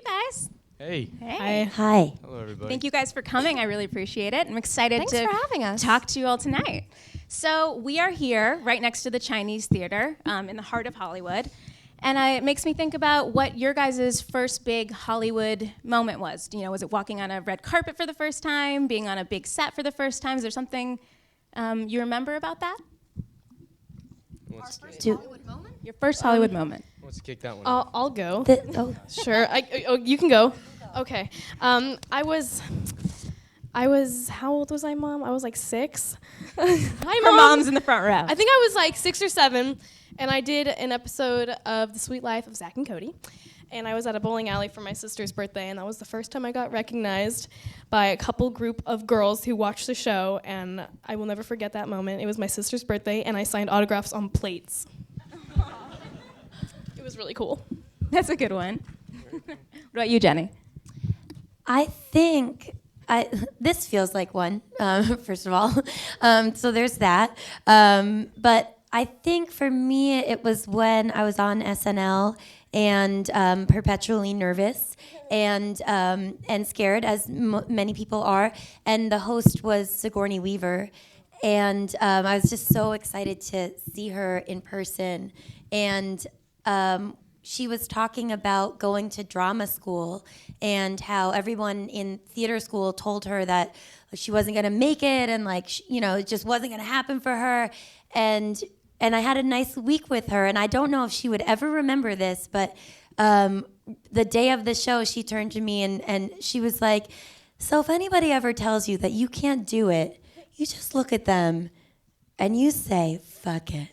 guys. Hey. Hey. Hi. Hello, everybody. Thank you guys for coming. I really appreciate it. I'm excited Thanks to for having us. talk to you all tonight. So we are here right next to the Chinese Theater in the heart of Hollywood. And it makes me think about what your guys' first big Hollywood moment was. You know, was it walking on a red carpet for the first time, being on a big set for the first time? Is there something you remember about that? Hollywood moment? Your first Hollywood moment. Let's kick that one off. I'll go. Oh, Sure. You can go. Okay. I was. How old was I, Mom? I was like 6. Hi, Her Mom. mom's in the front row. I think I was like 6 or 7, and I did an episode of The Sweet Life of Zach and Cody. And I was at a bowling alley for my sister's birthday, and that was the first time I got recognized by a group of girls who watched the show, and I will never forget that moment. It was my sister's birthday, and I signed autographs on plates. It was really cool. That's a good one. What about you, Jenny? I think this feels like one, first of all. So there's that. But I think for me, it was when I was on SNL and perpetually nervous and scared, as many people are. And the host was Sigourney Weaver. And I was just so excited to see her in person. And she was talking about going to drama school and how everyone in theater school told her that she wasn't going to make it and it just wasn't going to happen for her. And I had a nice week with her, and I don't know if she would ever remember this, but the day of the show, she turned to me and she was like, so if anybody ever tells you that you can't do it, you just look at them and you say, fuck it.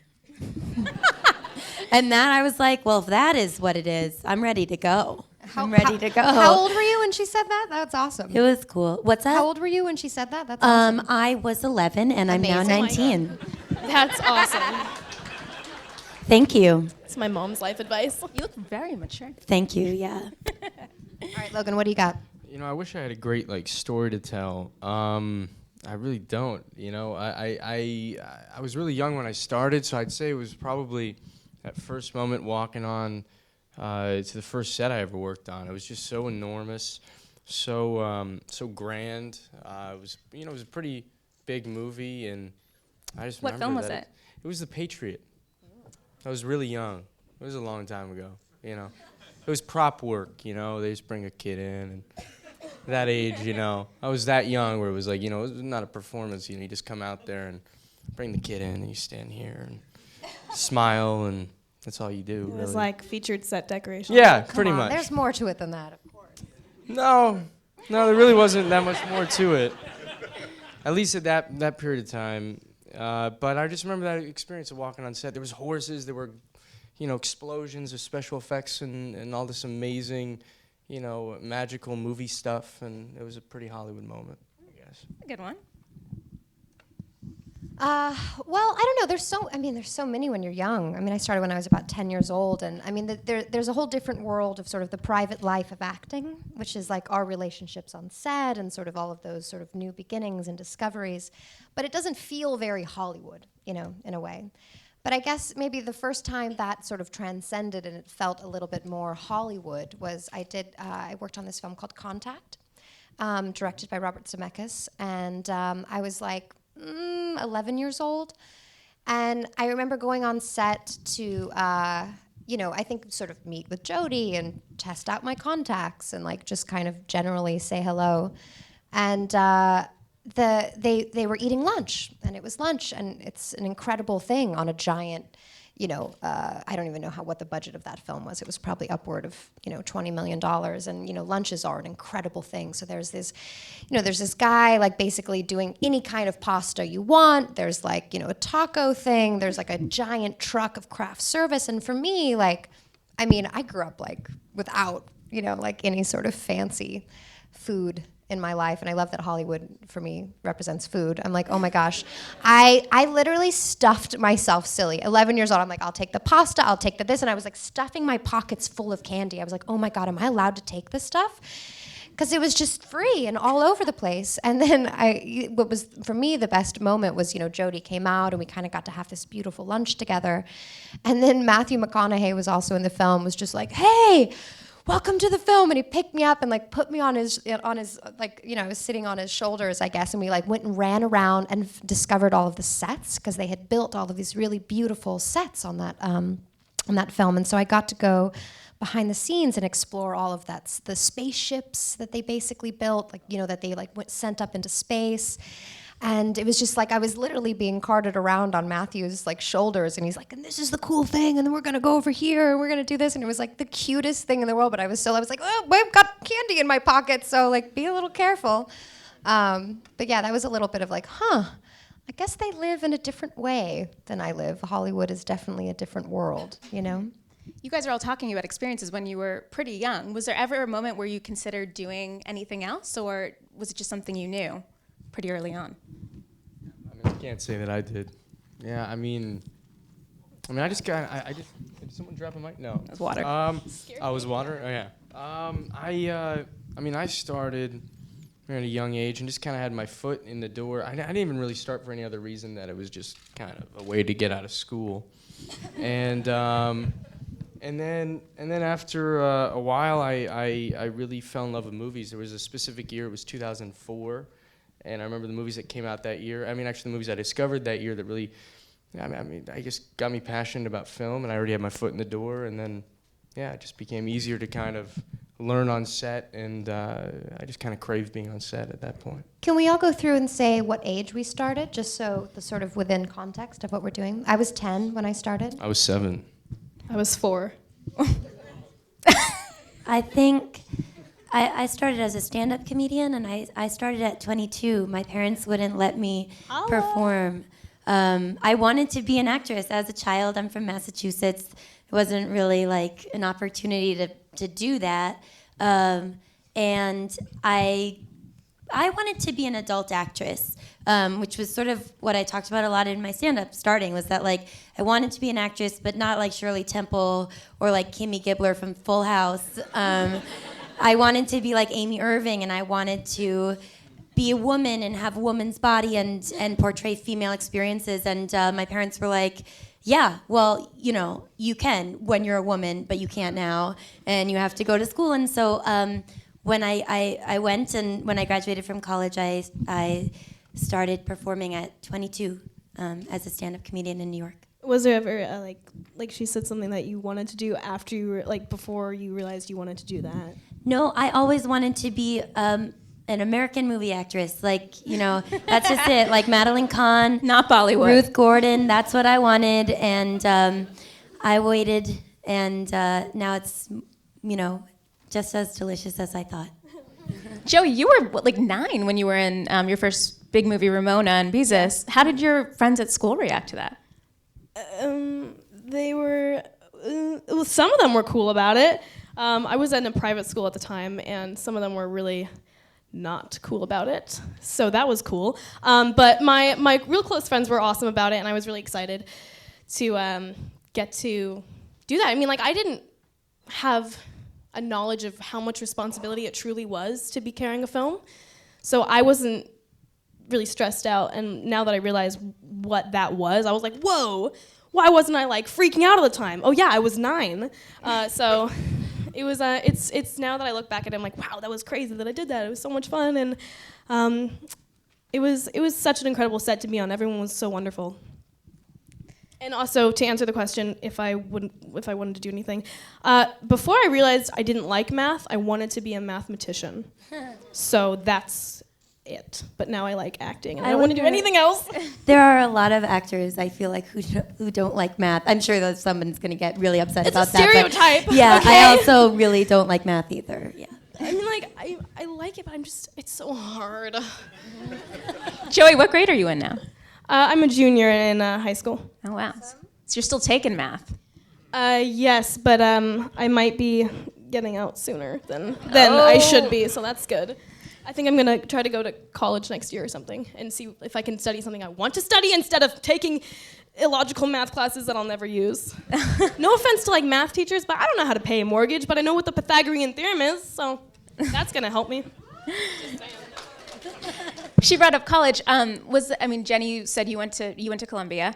And that I was like, well, if that is what it is, I'm ready to go. I'm ready to go. How old were you when she said that? That's awesome. It was cool. What's that? How old were you when she said that? That's awesome. I was 11, and I'm now Amazing. 19. That's awesome. Thank you. It's my mom's life advice. You look very mature. Thank you, yeah. All right, Logan, what do you got? You know, I wish I had a great story to tell. I really don't. You know, I was really young when I started, so I'd say it was probably that first moment walking on to the first set I ever worked on. It was just so enormous, so grand. It was a pretty big movie, and I just What remember film was that it? It was The Patriot. I was really young. It was a long time ago. You know, it was prop work. You know, they just bring a kid in, and that age, I was that young where it was like, it was not a performance. You just come out there and bring the kid in, and you stand here and smile, and that's all you do. It was like featured set decoration. Yeah, Come pretty on, much. There's more to it than that, of course. No, there really wasn't that much more to it. At least at that period of time. But I just remember that experience of walking on set. There was horses, there were, explosions of special effects and all this amazing, magical movie stuff, and it was a pretty Hollywood moment, I guess. A good one. Well, I don't know. There's so many when you're young. I mean, I started when I was about 10 years old, and I mean, there's a whole different world of sort of the private life of acting, which is like our relationships on set and sort of all of those sort of new beginnings and discoveries. But it doesn't feel very Hollywood, in a way. But I guess maybe the first time that sort of transcended and it felt a little bit more Hollywood was I worked on this film called Contact, directed by Robert Zemeckis, and I was like 11 years old, and I remember going on set to I think sort of meet with Jodie and test out my contacts and just kind of generally say hello, and they were eating lunch, and it was lunch, and it's an incredible thing on a giant, I don't even know what the budget of that film was. It was probably upward of, $20 million. And, lunches are an incredible thing. So there's this guy basically doing any kind of pasta you want. There's a taco thing. There's a giant truck of craft service. And for me, I grew up without, any sort of fancy food in my life, and I love that Hollywood for me represents food. I'm like, oh my gosh, I literally stuffed myself silly. 11 years old, I'm like, I'll take the pasta, I'll take this, and I was stuffing my pockets full of candy. I was like, oh my God, am I allowed to take this stuff? Because it was just free and all over the place. And then what was for me the best moment was, Jodie came out and we kind of got to have this beautiful lunch together. And then Matthew McConaughey was also in the film, was just like, hey, welcome to the film. And he picked me up and like put me on his like, you know, I was sitting on his shoulders, I guess. And we like went and ran around and discovered all of the sets because they had built all of these really beautiful sets on that film. And so I got to go behind the scenes and explore all of that, the spaceships that they basically built, like, you know, that they like sent up into space. And it was just like I was literally being carted around on Matthew's like shoulders, and he's like, and this is the cool thing, and then we're gonna go over here and we're gonna do this, and it was like the cutest thing in the world. But I was like, oh, I've got candy in my pocket, so like be a little careful. But yeah, that was a little bit of like, I guess they live in a different way than I live. Hollywood is definitely a different world, you know? You guys are all talking about experiences when you were pretty young. Was there ever a moment where you considered doing anything else, or was it just something you knew pretty early on? I can't say that I did. Yeah, I mean, I just did someone drop a mic? No. It was water. It was water? Oh, yeah. I started at a young age and just kind of had my foot in the door. I didn't even really start for any other reason that it was just kind of a way to get out of school. And then after a while, I really fell in love with movies. There was a specific year, it was 2004. And I remember the movies that came out that year. Actually, the movies I discovered that year that really, I just got me passionate about film, and I already had my foot in the door. And then, it just became easier to kind of learn on set, and I just kind of craved being on set at that point. Can we all go through and say what age we started, just so the sort of within context of what we're doing? I was 10 when I started. I was 7. I was 4. I think I started as a stand-up comedian, and I started at 22. My parents wouldn't let me perform. I wanted to be an actress as a child. I'm from Massachusetts. It wasn't really like an opportunity to do that. And I wanted to be an adult actress, which was sort of what I talked about a lot in my stand-up starting, was that like I wanted to be an actress, but not like Shirley Temple or like Kimmy Gibbler from Full House. I wanted to be like Amy Irving, and I wanted to be a woman and have a woman's body and portray female experiences. And my parents were like, yeah, well, you know, you can when you're a woman, but you can't now, and you have to go to school. And so when I went, and when I graduated from college, I started performing at 22 as a stand-up comedian in New York. Was there ever like she said, something that you wanted to do after you were like before you realized you wanted to do that? No, I always wanted to be an American movie actress. Like, you know, that's just it. Like Madeline Kahn, not Bollywood. Ruth Gordon. That's what I wanted, and I waited, and now it's, you know, just as delicious as I thought. Joey, you were like 9 when you were in your first big movie, Ramona and Beezus. How did your friends at school react to that? They were, some of them were cool about it. I was in a private school at the time, and some of them were really not cool about it. So that was cool. But my real close friends were awesome about it, and I was really excited to get to do that. I mean, like, I didn't have a knowledge of how much responsibility it truly was to be carrying a film. So I wasn't really stressed out, and now that I realize what that was, I was like, whoa, why wasn't I like freaking out all the time? Oh yeah, I was 9. So it was it's now that I look back at it, I'm like, wow, that was crazy that I did that. It was so much fun, and it was such an incredible set to be on. Everyone was so wonderful. And also, to answer the question, if I wanted to do anything, before I realized I didn't like math, I wanted to be a mathematician. So that's it. But now I like acting, and I don't want to do anything else. There are a lot of actors, I feel like, who don't like math. I'm sure that someone's going to get really upset about that. It's a stereotype. Yeah, okay? I also really don't like math either. Yeah. I mean, like, I like it, but it's so hard. Joey, what grade are you in now? I'm a junior in high school. Oh, wow. So you're still taking math? Yes, but I might be getting out sooner than I should be, so that's good. I think I'm going to try to go to college next year or something and see if I can study something I want to study instead of taking illogical math classes that I'll never use. No offense to like math teachers, but I don't know how to pay a mortgage, but I know what the Pythagorean theorem is, so that's going to help me. she brought up college. Jenny, you said you went to Columbia.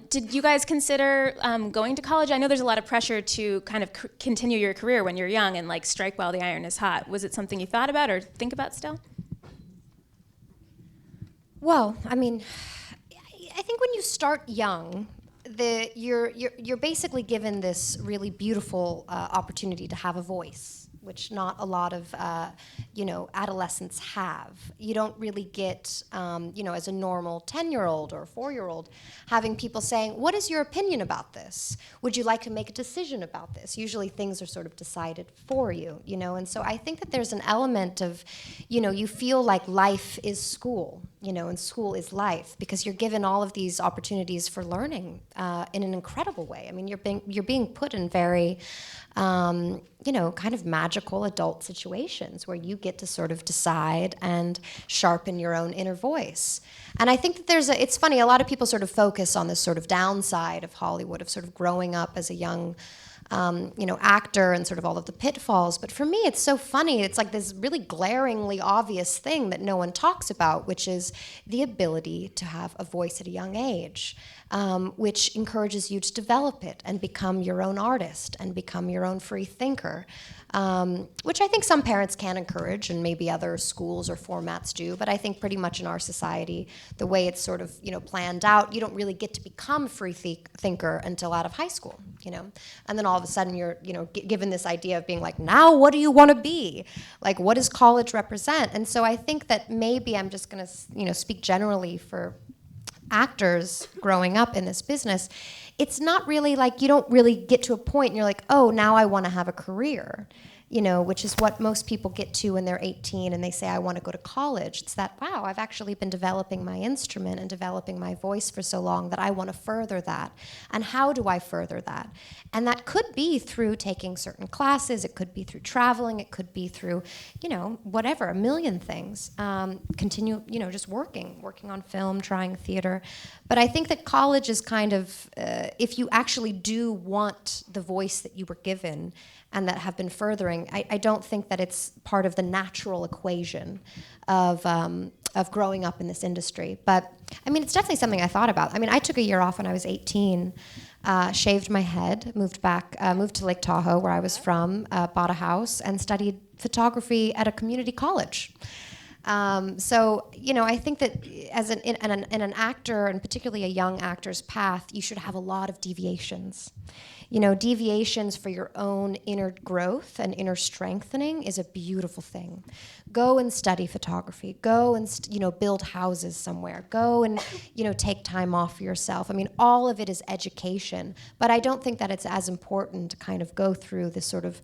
Did you guys consider going to college? I know there's a lot of pressure to kind of continue your career when you're young and like strike while the iron is hot. Was it something you thought about or think about still? Well, I mean, I think when you start young, you're basically given this really beautiful opportunity to have a voice, which not a lot of adolescents have. You don't really get as a normal 10-year-old or 4-year-old having people saying, what is your opinion about this? Would you like to make a decision about this? Usually things are sort of decided for you, and so I think that there's an element of, you feel like life is school, and school is life because you're given all of these opportunities for learning in an incredible way. I mean, you're being put in very kind of magical adult situations where you get to sort of decide and sharpen your own inner voice. And I think that it's funny, a lot of people sort of focus on this sort of downside of Hollywood, of sort of growing up as a young actor and sort of all of the pitfalls. But for me, it's so funny. It's like this really glaringly obvious thing that no one talks about, which is the ability to have a voice at a young age, which encourages you to develop it and become your own artist and become your own free thinker, which I think some parents can encourage and maybe other schools or formats do. But I think pretty much in our society, the way it's sort of planned out, you don't really get to become a free thinker until out of high school, and then all of a sudden you're given this idea of being like, now what do you want to be? Like, what does college represent? And so I think that maybe I'm just going to speak generally for actors growing up in this business. It's not really like you don't really get to a point and you're like, oh, now I want to have a career, which is what most people get to when they're 18 and they say, I want to go to college. It's that, wow, I've actually been developing my instrument and developing my voice for so long that I want to further that. And how do I further that? And that could be through taking certain classes. It could be through traveling. It could be through, whatever, a million things. Continue, just working on film, trying theater. But I think that college is kind of, if you actually do want the voice that you were given and that have been furthering, I don't think that it's part of the natural equation of growing up in this industry. But I mean, it's definitely something I thought about. I mean, I took a year off when I was 18, shaved my head, moved to Lake Tahoe, where I was from, bought a house, and studied photography at a community college. So, I think that as in an actor, and particularly a young actor's path, you should have a lot of deviations. Deviations for your own inner growth and inner strengthening is a beautiful thing. Go and study photography. Go and build houses somewhere. Go and take time off for yourself. I mean, all of it is education, but I don't think that it's as important to kind of go through this sort of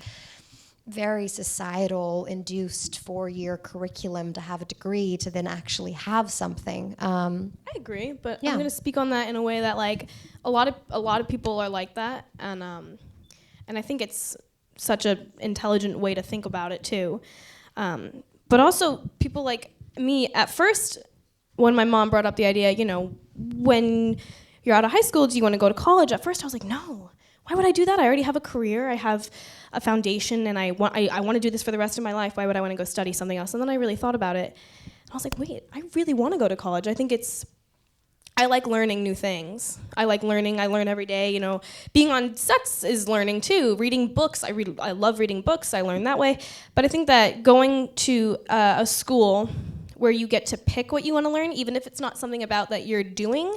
very societal induced 4-year curriculum to have a degree to then actually have something. I agree, but yeah. I'm going to speak on that in a way that like a lot of people are like that, and I think it's such an intelligent way to think about it too. But also people like me, at first when my mom brought up the idea, when you're out of high school, do you want to go to college? At first I was like, no. Why would I do that? I already have a career. I have a foundation, and I want to do this for the rest of my life. Why would I want to go study something else? And then I really thought about it. And I was like, wait, I really want to go to college. I like learning new things. I like learning. I learn every day. Being on sets is learning too. Reading books. I love reading books. I learn that way. But I think that going to a school where you get to pick what you want to learn, even if it's not something about that you're doing,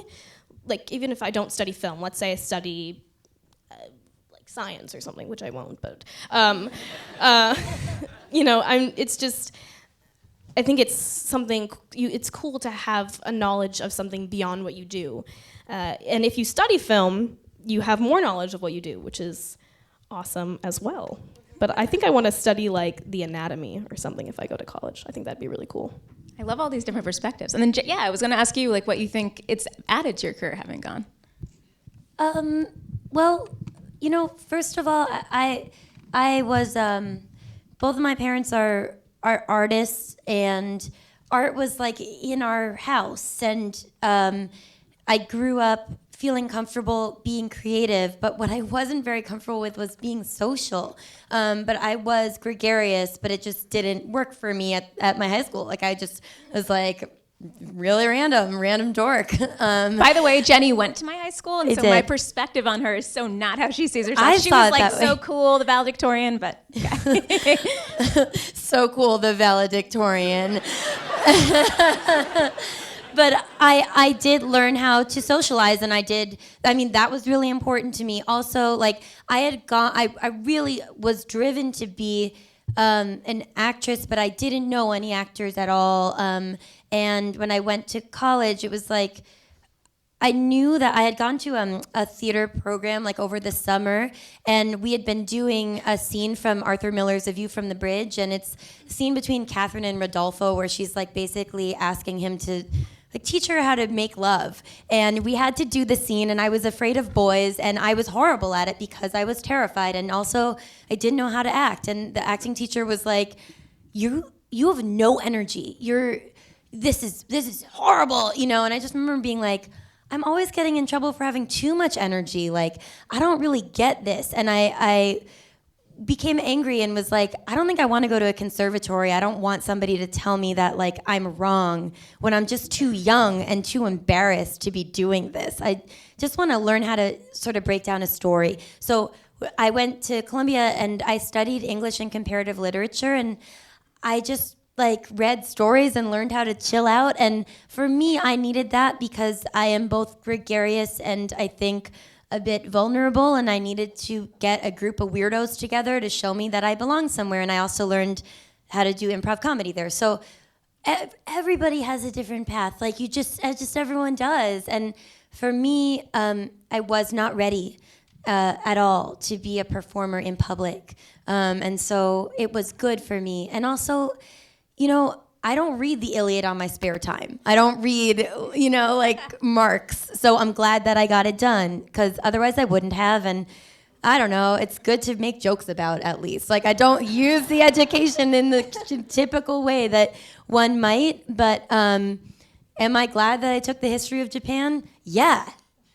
like even if I don't study film, let's say I study science or something, which I won't, but I think it's something, it's cool to have a knowledge of something beyond what you do. And if you study film, you have more knowledge of what you do, which is awesome as well. But I think I want to study like the anatomy or something if I go to college. I think that'd be really cool. I love all these different perspectives. And then, I was going to ask you like what you think it's added to your career having gone. Well, first of all, I was, both of my parents are artists, and art was like in our house, and I grew up feeling comfortable being creative, but what I wasn't very comfortable with was being social. But I was gregarious, but it just didn't work for me at my high school. Like I just was like, really random dork. By the way, Jenny went to my high school, and I so did. my perspective on her is so not how she sees herself. I She saw was it like that so way. cool, the valedictorian, but So cool, the valedictorian. But I did learn how to socialize, and that was really important to me. Also, like, I really was driven to be an actress, but I didn't know any actors at all. And when I went to college, it was like, I knew that I had gone to a theater program like over the summer, and we had been doing a scene from Arthur Miller's A View from the Bridge, and it's a scene between Catherine and Rodolfo where she's like basically asking him to like teach her how to make love. And we had to do the scene, and I was afraid of boys, and I was horrible at it because I was terrified, and also I didn't know how to act. And the acting teacher was like, you have no energy. This is horrible, you know. And I just remember being like, I'm always getting in trouble for having too much energy. Like, I don't really get this. And I became angry and was like, I don't think I want to go to a conservatory. I don't want somebody to tell me that, like, I'm wrong when I'm just too young and too embarrassed to be doing this. I just want to learn how to sort of break down a story. So I went to Columbia and I studied English and comparative literature, and I just like read stories and learned how to chill out. And for me, I needed that because I am both gregarious and I think a bit vulnerable, and I needed to get a group of weirdos together to show me that I belong somewhere. And I also learned how to do improv comedy there. So everybody has a different path, like just everyone does. And for me, I was not ready at all to be a performer in public. And so it was good for me. And also, you know, I don't read the Iliad on my spare time. I don't read, you know, like Marx. So I'm glad that I got it done, because otherwise I wouldn't have. And I don't know, it's good to make jokes about, at least. Like, I don't use the education in the typical way that one might, but am I glad that I took the history of Japan? Yeah.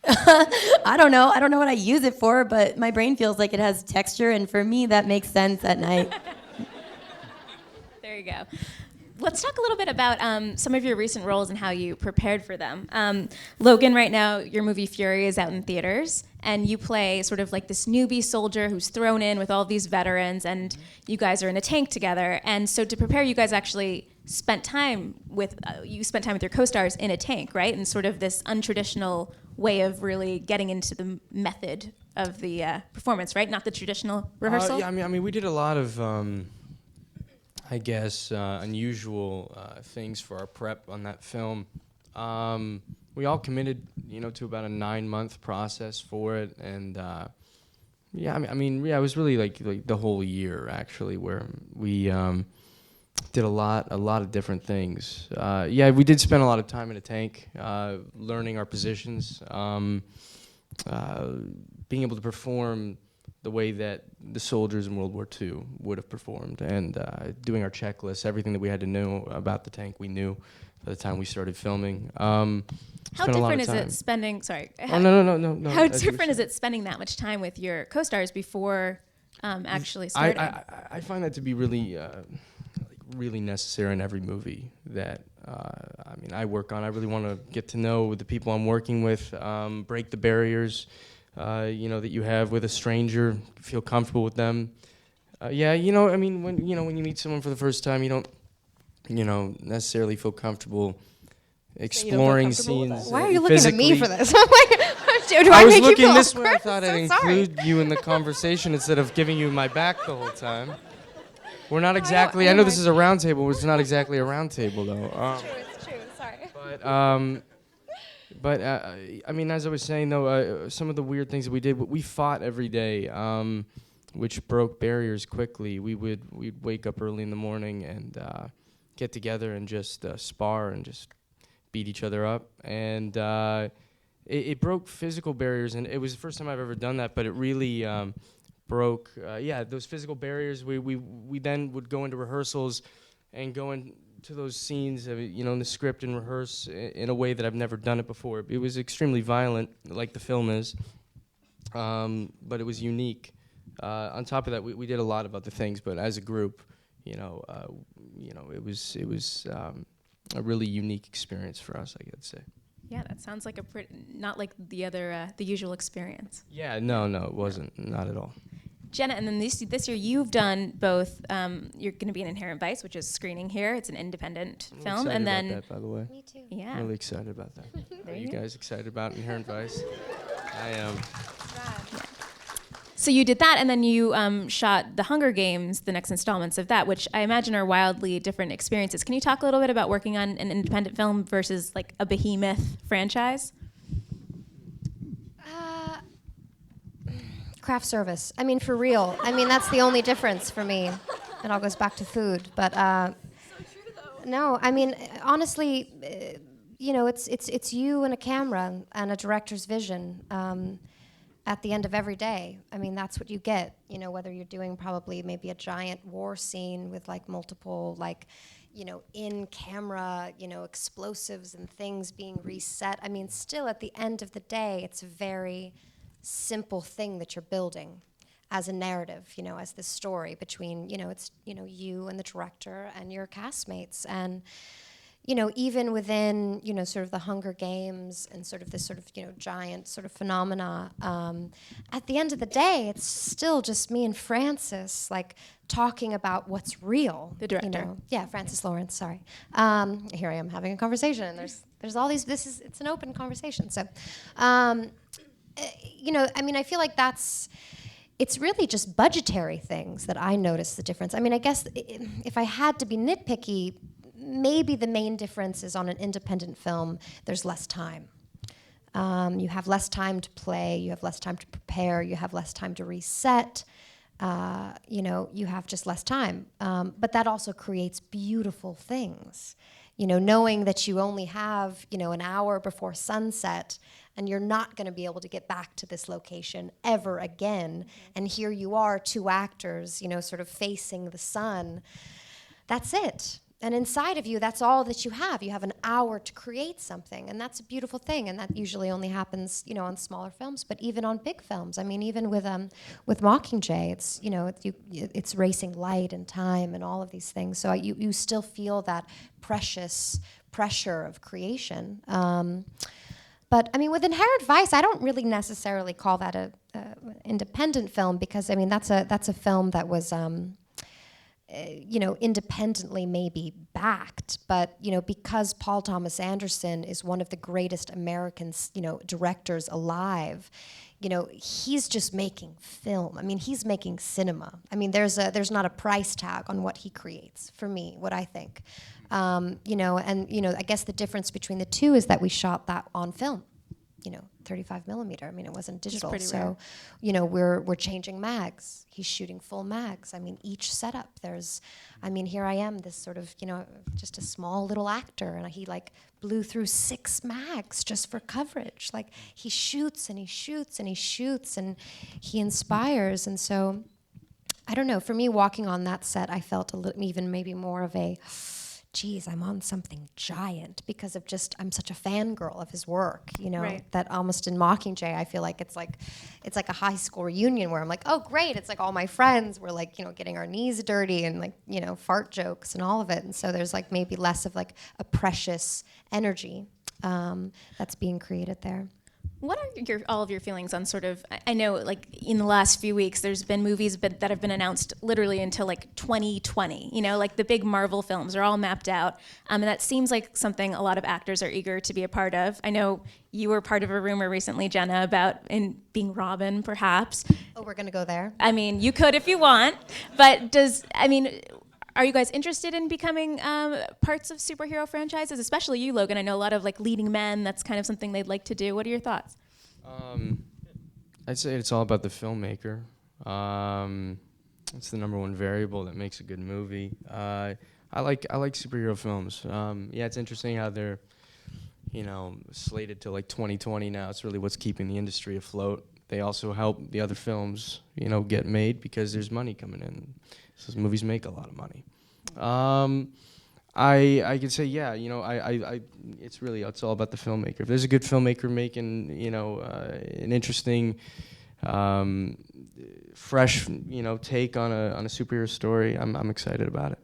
I don't know what I use it for, but my brain feels like it has texture, and for me that makes sense at night. there you go. Let's talk a little bit about some of your recent roles and how you prepared for them. Logan, right now, your movie Fury is out in theaters, and you play sort of like this newbie soldier who's thrown in with all these veterans, and you guys are in a tank together. And so to prepare, you guys actually spent time with your co-stars in a tank, right? And sort of this untraditional way of really getting into the method of the performance, right? Not the traditional rehearsal. Yeah, I mean, we did a lot of, I guess, unusual things for our prep on that film. We all committed, you know, to about a 9-month process for it, and it was really like the whole year actually, where we did a lot of different things. We did spend a lot of time in a tank, learning our positions, being able to perform the way that the soldiers in World War II would have performed, and doing our checklists, everything that we had to know about the tank we knew by the time we started filming. How different is it spending? Sorry. Oh no. How different is it spending that much time with your co-stars before actually starting? I find that to be really, really necessary in every movie that I work on. I really want to get to know the people I'm working with, break the barriers, that you have with a stranger, feel comfortable with them. When you meet someone for the first time, you don't, necessarily feel comfortable exploring scenes. Why are you looking at me physically. for this? I'm like, do I I was make you looking feel this way. awkward? I thought I'd include you in the conversation instead of giving you my back the whole time. We're not exactly. I know this is a round table, but it's not exactly a round table, though. It's true. Sorry. But as I was saying, though, some of the weird things that we did, we fought every day, which broke barriers quickly. We'd wake up early in the morning and get together and just spar and just beat each other up, and it broke physical barriers, and it was the first time I've ever done that. But it really broke, those physical barriers. We then would go into rehearsals and go into those scenes, in the script and rehearse in a way that I've never done it before. It was extremely violent, like the film is, but it was unique. On top of that, we did a lot of other things, but as a group, it was a really unique experience for us, I could say. Yeah, that sounds like not like the other, the usual experience. Yeah, no, it wasn't, not at all. Jenna, and then this year you've done both. You're going to be in Inherent Vice, which is screening here. It's an independent I'm film, excited and then about that, by the way. Me too. yeah, Really excited about that. There Are you you go. guys excited about Inherent Vice? I am. So you did that, and then you shot The Hunger Games, the next installments of that, which I imagine are wildly different experiences. Can you talk a little bit about working on an independent film versus like a behemoth franchise? Craft service. I mean, for real. I mean, that's the only difference for me. It all goes back to food. But no, I mean, honestly, it's you and a camera and a director's vision. At the end of every day, I mean, that's what you get. Whether you're doing probably maybe a giant war scene with like multiple in camera, explosives and things being reset. I mean, still at the end of the day, it's a very simple thing that you're building as a narrative, as this story between, it's, you and the director and your castmates. And, even within, sort of the Hunger Games and sort of this sort of, giant sort of phenomena, at the end of the day, it's still just me and Francis, like, talking about what's real. The director. Yeah, Francis Lawrence, sorry. Here I am having a conversation, and there's all these, it's an open conversation. So, I mean, I feel like it's really just budgetary things that I notice the difference. I mean, I guess if I had to be nitpicky, maybe the main difference is on an independent film, there's less time. You have less time to play, you have less time to prepare, you have less time to reset, you have just less time. But that also creates beautiful things. Knowing that you only have, an hour before sunset, and you're not going to be able to get back to this location ever again. And here you are, two actors, sort of facing the sun. That's it. And inside of you, that's all that you have. You have an hour to create something, and that's a beautiful thing. And that usually only happens, on smaller films, but even on big films. I mean, even with Mockingjay, it's it's racing light and time and all of these things. So you still feel that precious pressure of creation. But I mean, with Inherent Vice, I don't really necessarily call that a independent film, because I mean that's a film that was independently maybe backed, but because Paul Thomas Anderson is one of the greatest American directors alive, he's just making film. I mean, he's making cinema. I mean, there's not a price tag on what he creates, for me, what I think. I guess the difference between the two is that we shot that on film, 35 millimeter. I mean, it wasn't digital. So, we're changing mags. He's shooting full mags. I mean, each setup, here I am, this sort of, just a small little actor, and he like blew through 6 mags just for coverage. Like, he shoots and he shoots and he shoots and he inspires. And so, I don't know, for me, walking on that set, I felt even maybe more of a, geez, I'm on something giant, because of I'm such a fangirl of his work, Right. that almost in Mockingjay, I feel like it's like a high school reunion where I'm like, oh, great, it's like all my friends, we're like, getting our knees dirty and like, fart jokes and all of it. And so there's like maybe less of like a precious energy that's being created there. What are all of your feelings on sort of, I know like in the last few weeks there's been movies that have been announced literally until like 2020, like the big Marvel films are all mapped out, and that seems like something a lot of actors are eager to be a part of. I know you were part of a rumor recently, Jenna, about being Robin perhaps. Oh, we're gonna go there? I mean, you could if you want, but are you guys interested in becoming parts of superhero franchises? Especially you, Logan. I know a lot of like leading men. That's kind of something they'd like to do. What are your thoughts? I'd say it's all about the filmmaker. It's the number one variable that makes a good movie. I like superhero films. Yeah, it's interesting how they're, slated to like 2020 now. It's really what's keeping the industry afloat. They also help the other films, get made because there's money coming in. So movies make a lot of money. I could say, yeah, it's all about the filmmaker. If there's a good filmmaker making, an interesting, fresh, take on a superhero story, I'm excited about it.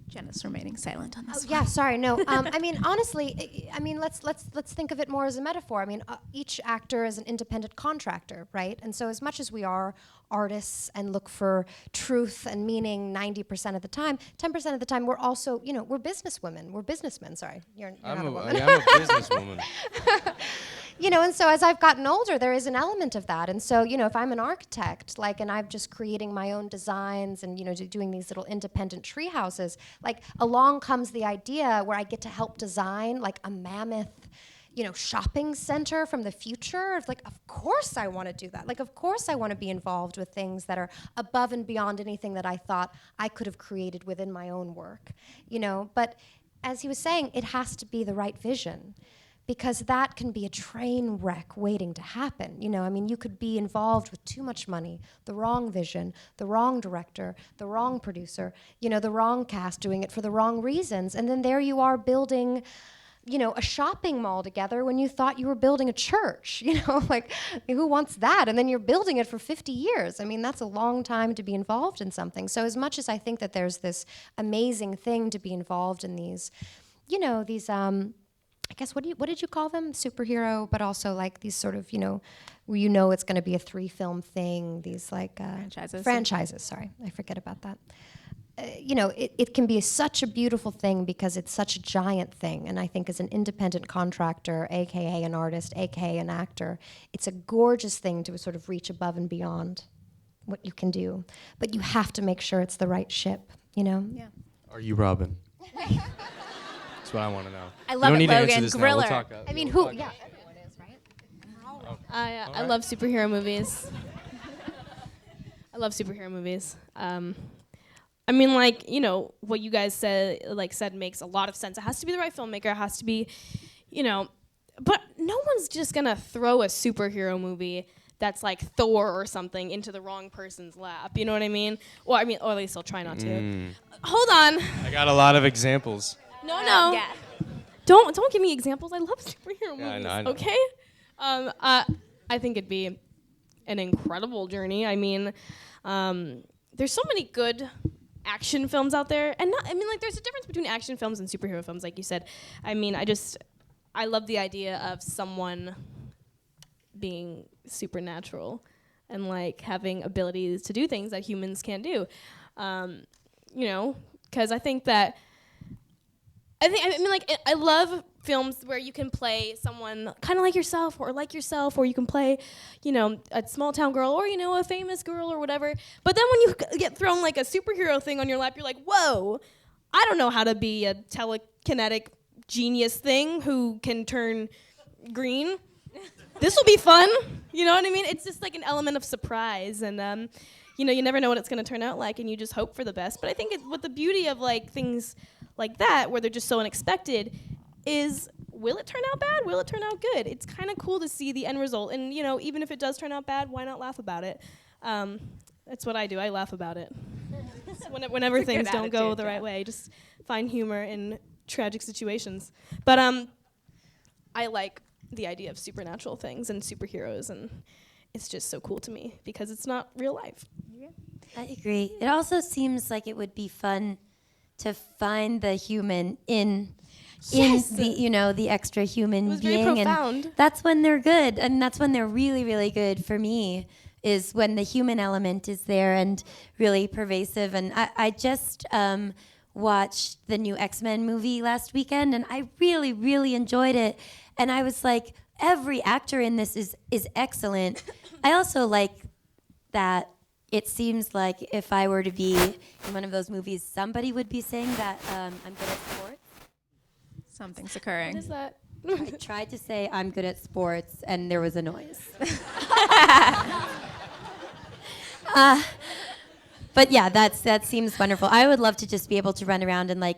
Yeah. Jenna's remaining silent on this one. Yeah, sorry, no. I mean, honestly, I mean, let's think of it more as a metaphor. I mean, each actor is an independent contractor, right? And so as much as we are artists and look for truth and meaning 90% of the time, 10% of the time we're also, we're businesswomen. We're businessmen, sorry. You're not a woman. I'm a businesswoman. And so as I've gotten older, there is an element of that. And so, if I'm an architect, and I'm just creating my own designs and, doing these little independent tree houses, along comes the idea where I get to help design, a mammoth, shopping center from the future. It's of course I want to do that. Of course I want to be involved with things that are above and beyond anything that I thought I could have created within my own work, But as he was saying, it has to be the right vision, because that can be a train wreck waiting to happen. You could be involved with too much money, the wrong vision, the wrong director, the wrong producer, the wrong cast doing it for the wrong reasons. And then there you are building, a shopping mall together when you thought you were building a church, who wants that? And then you're building it for 50 years. I mean, that's a long time to be involved in something. So as much as I think that there's this amazing thing to be involved in these, I guess, what did you call them? Superhero, but also these sort of, where it's going to be a 3-film thing, these franchises, sorry, I forget about that. It can be such a beautiful thing because it's such a giant thing. And I think as an independent contractor, AKA an artist, AKA an actor, it's a gorgeous thing to sort of reach above and beyond what you can do. But you have to make sure it's the right ship, Yeah. Are you Robin? That's what I want to know. I love it, Logan. Griller. We'll talk, I mean, who? Yeah, everyone is, right? I love superhero movies. I love superhero movies. I mean, what you guys said makes a lot of sense. It has to be the right filmmaker. It has to be, but no one's just gonna throw a superhero movie that's like Thor or something into the wrong person's lap. You know what I mean? Or at least they'll try not to. Hold on. I got a lot of examples. No. Yeah. Don't give me examples. I love superhero movies. I know. Okay. I think it'd be an incredible journey. I mean, there's so many good action films out there, and there's a difference between action films and superhero films, like you said. I mean, I love the idea of someone being supernatural and having abilities to do things that humans can't do. Because I think that. I love films where you can play someone kind of like yourself, or you can play, a small town girl, or, a famous girl or whatever. But then when you get thrown a superhero thing on your lap, you're like, whoa, I don't know how to be a telekinetic genius thing who can turn green. This will be fun. You know what I mean? It's just an element of surprise, and you never know what it's going to turn out like, and you just hope for the best. But I think what the beauty of things like that, where they're just so unexpected, is will it turn out bad? Will it turn out good? It's kind of cool to see the end result, and even if it does turn out bad, why not laugh about it? That's what I do. I laugh about it. Whenever things don't go the right way, just find humor in tragic situations. But I like the idea of supernatural things and superheroes, and it's just so cool to me because it's not real life. I agree. It also seems like it would be fun to find the human in the extra human It was being. very profound. And that's when they're good, and that's when they're really, really good for me, is when the human element is there and really pervasive. And I just watched the new X-Men movie last weekend, and I really, really enjoyed it. And I was like, every actor in this is excellent. I also like that it seems like if I were to be in one of those movies, somebody would be saying that I'm good at sports. Something's occurring. What is that? I tried to say I'm good at sports, and there was a noise. But yeah, that seems wonderful. I would love to just be able to run around and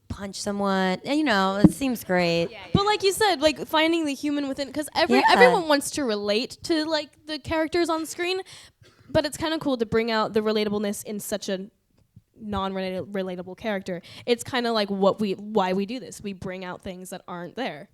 punch someone. It seems great. Yeah. But like you said, finding the human within, because everyone wants to relate to the characters on screen, but it's kind of cool to bring out the relatableness in such a non-relatable character. It's kind of why we do this. We bring out things that aren't there.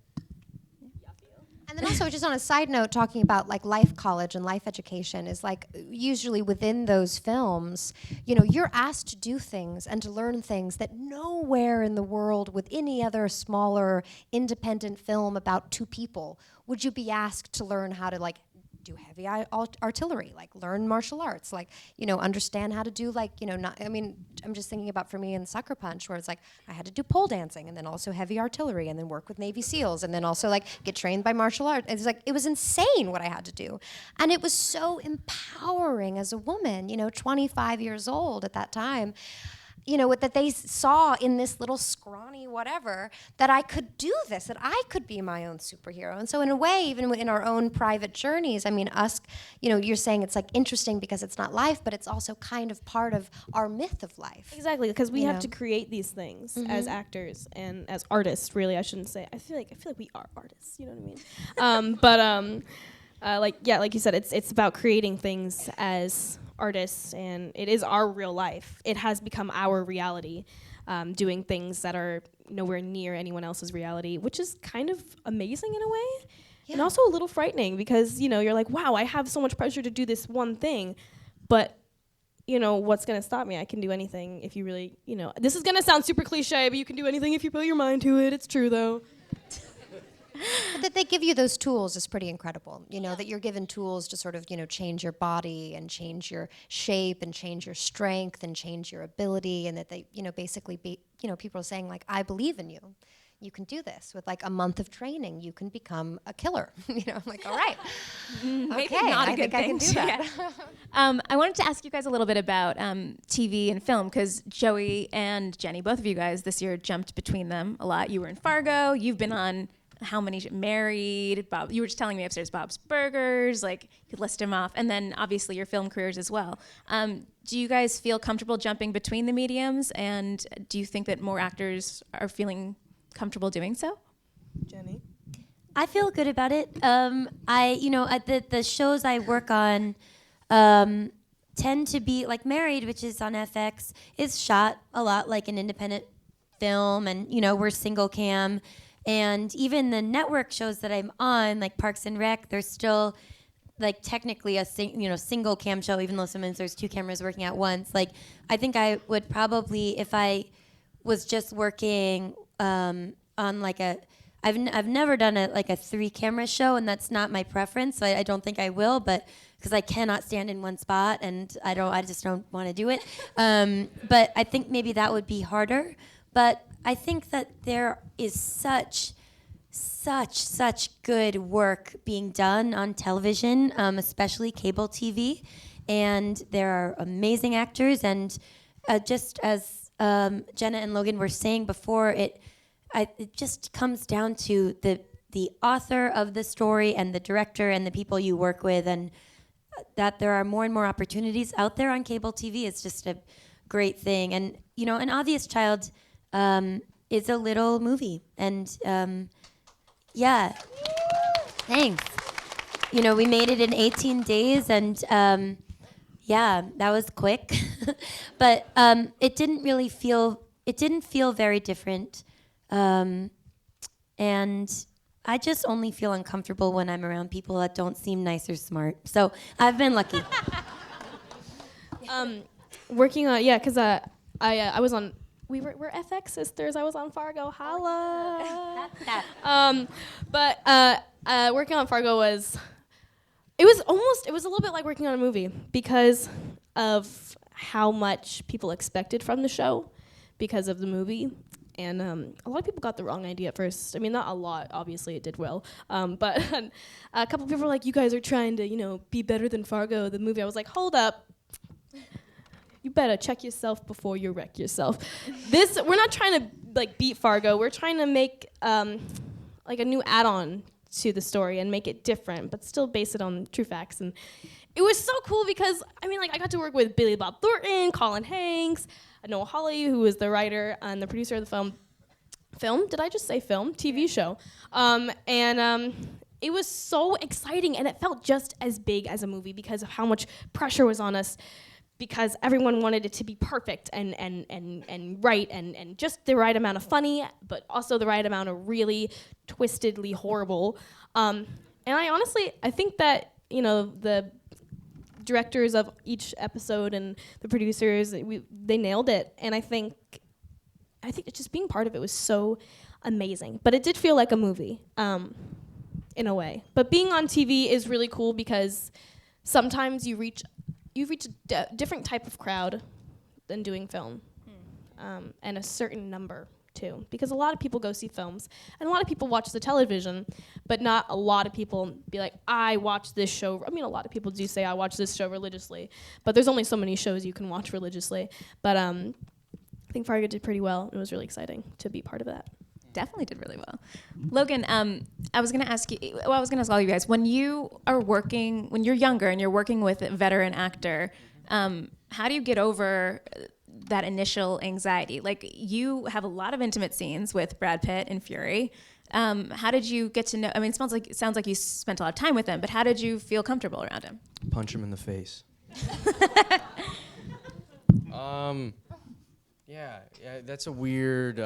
And then also, just on a side note, talking about like life college and life education is like usually within those films, you know, you're asked to do things and to learn things that nowhere in the world with any other smaller independent film about two people would you be asked to learn how to like do heavy artillery, like learn martial arts, like, you know, understand how to do like, you know, not, I mean, I'm just thinking about for me in Sucker Punch where it's like I had to do pole dancing and then also heavy artillery and then work with Navy SEALs and then also like get trained by martial arts. It's like, it was insane what I had to do. And it was so empowering as a woman, you know, 25 years old at that time, you know, that they saw in this little scrawny whatever, that I could do this, that I could be my own superhero. And so in a way, even in our own private journeys, I mean, us, you know, you're saying it's like interesting because it's not life, but it's also kind of part of our myth of life. Exactly, because we You have know? to create these things as actors and as artists, really, I shouldn't say. I feel like we are artists, you know what I mean? Like you said, it's about creating things as artists, and it is our real life. It has become our reality, doing things that are nowhere near anyone else's reality, which is kind of amazing in a way, and also a little frightening because, you know, you're like, wow, I have so much pressure to do this one thing, but, you know, what's going to stop me? I can do anything if you really, you know, this is going to sound super cliche, but you can do anything if you put your mind to it. It's true, though. But that they give you those tools is pretty incredible. You know, that you're given tools to sort of, you know, change your body and change your shape and change your strength and change your ability, and that they, you know, basically be, you know, people are saying like, I believe in you. You can do this with like a month of training. You can become a killer. You know, I'm like, all right, Maybe okay, not a I good think I can thing do that. I wanted to ask you guys a little bit about TV and film, because Joey and Jenny, both of you guys this year jumped between them a lot. You were in Fargo. You've been on how many? Married, Bob. You were just telling me upstairs, Bob's Burgers. Like, you could list them off, and then obviously your film careers as well. Do you guys feel comfortable jumping between the mediums, and do you think that more actors are feeling comfortable doing so? Jenny? I feel good about it. At the shows I work on tend to be like Married, which is on FX, is shot a lot like an independent film, and, you know, we're single cam. And even the network shows that I'm on, like Parks and Rec, they're still like technically a single cam show, even though sometimes there's two cameras working at once. Like, I think I would probably, if I was just working on like I've never done a 3-camera show, and that's not my preference. So I don't think I will, but because I cannot stand in one spot, and I just don't want to do it. But I think maybe that would be harder. But I think that there is such good work being done on television, especially cable TV, and there are amazing actors. And just as Jenna and Logan were saying before, it just comes down to the author of the story and the director and the people you work with, and that there are more and more opportunities out there on cable TV is just a great thing. And, you know, An Obvious Child is a little movie, and thanks. You know, we made it in 18 days, and that was quick. But it didn't feel very different. And I just only feel uncomfortable when I'm around people that don't seem nice or smart. So I've been lucky. Working on, because I was on, we're FX sisters. I was on Fargo. Holla. Working on Fargo was a little bit like working on a movie because of how much people expected from the show because of the movie. And a lot of people got the wrong idea at first. I mean, not a lot. Obviously, it did well. But a couple people were like, you guys are trying to, you know, be better than Fargo, the movie. I was like, hold up. You better check yourself before you wreck yourself. We're not trying to, like, beat Fargo. We're trying to make, like, a new add-on to the story and make it different, but still base it on true facts. And it was so cool because, I mean, like, I got to work with Billy Bob Thornton, Colin Hanks, Noah Hawley, who was the writer and the producer of the film. Did I just say film? TV show. It was so exciting, and it felt just as big as a movie because of how much pressure was on us, because everyone wanted it to be perfect and right and just the right amount of funny, but also the right amount of really twistedly horrible. And I think that, the directors of each episode and the producers, they nailed it. And I think just being part of it was so amazing. But it did feel like a movie, in a way. But being on TV is really cool because sometimes you reach a different type of crowd than doing film, and a certain number too, because a lot of people go see films and a lot of people watch the television, but not a lot of people be like, I watch this show. I mean, a lot of people do say I watch this show religiously, but there's only so many shows you can watch religiously. But I think Fargo did pretty well. It was really exciting to be part of that. Definitely did really well. Logan, I was going to ask all you guys, when you're younger and you're working with a veteran actor, how do you get over that initial anxiety? Like, you have a lot of intimate scenes with Brad Pitt and Fury. How did you get to know? I mean, it sounds like you spent a lot of time with him, but how did you feel comfortable around him? Punch him in the face. Yeah, that's a weird.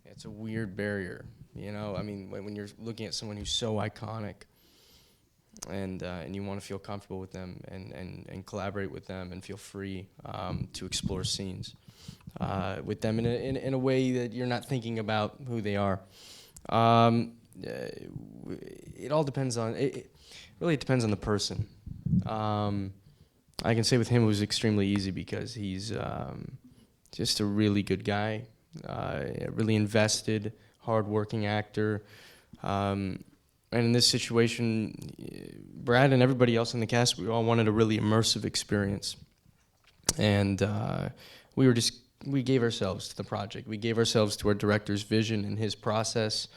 It's a weird barrier, I mean, when you're looking at someone who's so iconic, and you want to feel comfortable with them and collaborate with them and feel free to explore scenes with them in a way that you're not thinking about who they are. It all depends on it really depends on the person. I can say with him it was extremely easy because he's just a really good guy, a really invested, hardworking actor. And in this situation, Brad and everybody else in the cast, we all wanted a really immersive experience. And we gave ourselves to the project. We gave ourselves to our director's vision and his process.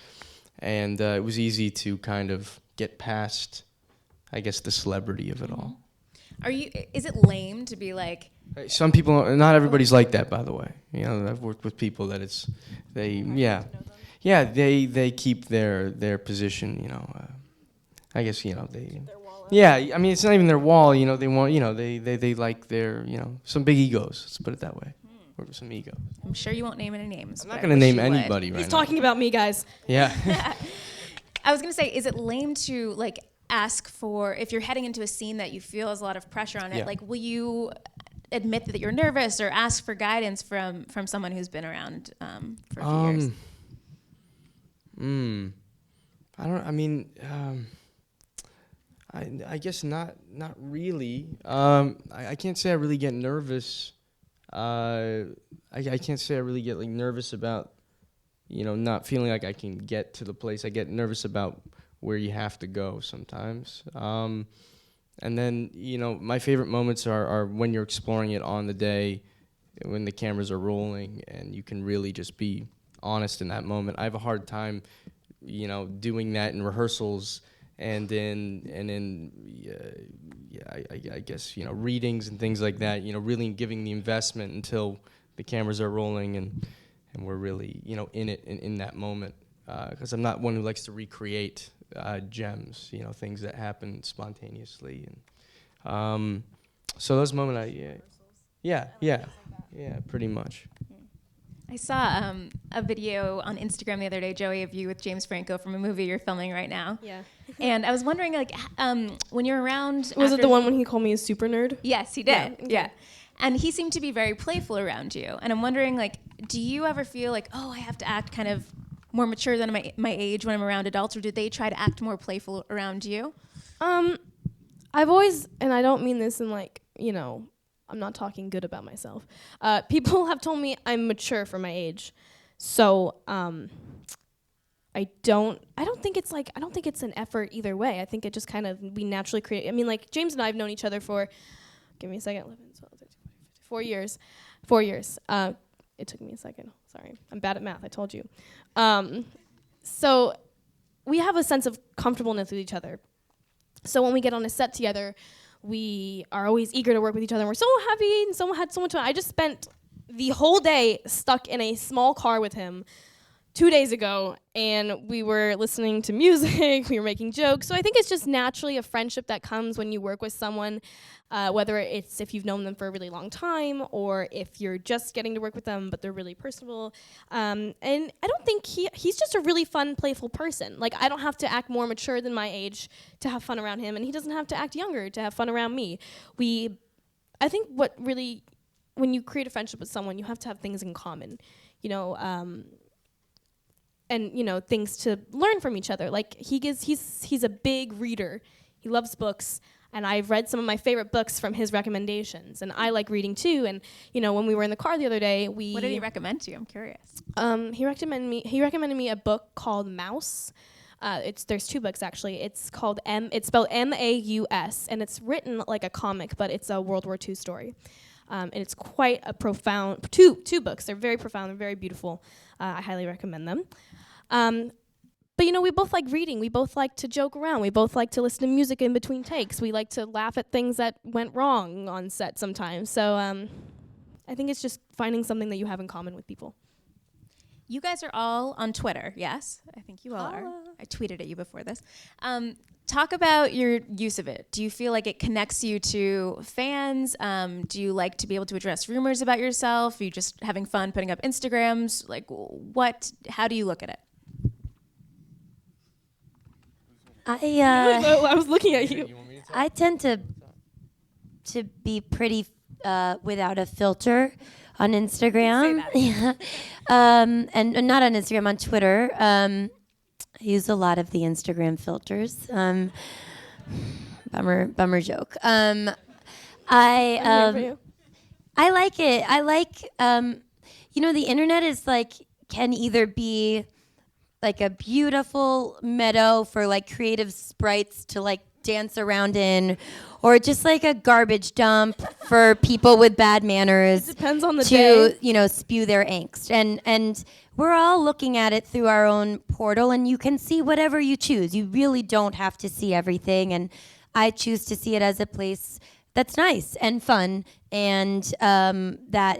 And it was easy to kind of get past, I guess, the celebrity of it all. Is it lame to be like... Some people, not everybody's like that, by the way. I've worked with people that they keep their position, I guess, they... Yeah, I mean, it's not even their wall, they want, they like their, some big egos, let's put it that way. Or some ego. I'm sure you won't name any names. I'm not going to name anybody right now. He's talking about me, guys. Yeah. I was going to say, is it lame to, ask for, if you're heading into a scene that you feel has a lot of pressure on it, will you admit that you're nervous or ask for guidance from someone who's been around for a few years? I guess not really. I can't say I really get nervous. I can't say I really get nervous about, not feeling like I can get to the place. I get nervous about where you have to go sometimes. And then, my favorite moments are when you're exploring it on the day, when the cameras are rolling, and you can really just be honest in that moment. I have a hard time, doing that in rehearsals and I guess, readings and things like that, really giving the investment until the cameras are rolling and we're really, in it in that moment. Because I'm not one who likes to recreate gems, things that happen spontaneously. And so those moments, pretty much. I saw a video on Instagram the other day, Joey, of you with James Franco from a movie you're filming right now. Yeah. And I was wondering, when you're around... Was it the one when he called me a super nerd? Yes, he did. Yeah. Okay. Yeah. And he seemed to be very playful around you. And I'm wondering, do you ever feel like, I have to act kind of more mature than my age when I'm around adults, or do they try to act more playful around you? I've always, and I don't mean this in I'm not talking good about myself. People have told me I'm mature for my age, so I don't think it's an effort either way. I think it just kind of we naturally create. I mean, James and I have known each other for, give me a second, 11, 12, 13, 4 years. 4 years. It took me a second. Sorry, I'm bad at math. I told you. So we have a sense of comfortableness with each other. So when we get on a set together, we are always eager to work with each other. And we're so happy, and someone had so much fun. I just spent the whole day stuck in a small car with him, 2 days ago, and we were listening to music, we were making jokes. So I think it's just naturally a friendship that comes when you work with someone, whether it's if you've known them for a really long time or if you're just getting to work with them, but they're really personable. And I don't think he's just a really fun, playful person. Like, I don't have to act more mature than my age to have fun around him, and he doesn't have to act younger to have fun around me. I think what really, when you create a friendship with someone, you have to have things in common, and things to learn from each other. Like he's a big reader. He loves books, and I've read some of my favorite books from his recommendations. And I like reading too. And when we were in the car the other day, what did he recommend to you? I'm curious. He recommended me a book called Mouse. There's 2 books actually. It's spelled M-A-U-S, and it's written like a comic, but it's a World War II story. And it's quite a profound two books. They're very profound and very beautiful. I highly recommend them. But we both like reading. We both like to joke around. We both like to listen to music in between takes. We like to laugh at things that went wrong on set sometimes. So I think it's just finding something that you have in common with people. You guys are all on Twitter, yes? I think you all are. I tweeted at you before this. Talk about your use of it. Do you feel like it connects you to fans? Do you like to be able to address rumors about yourself? Are you just having fun putting up Instagrams? Like, how do you look at it? I was looking at you. I tend to be pretty without a filter on Instagram. Yeah. And not on Instagram, on Twitter. I use a lot of the Instagram filters. Bummer joke. I like it. I like the internet is can either be like a beautiful meadow for creative sprites to dance around in, or just a garbage dump for people with bad manners. It depends on the day. To spew their angst. And we're all looking at it through our own portal, and you can see whatever you choose. You really don't have to see everything, and I choose to see it as a place that's nice and fun, and that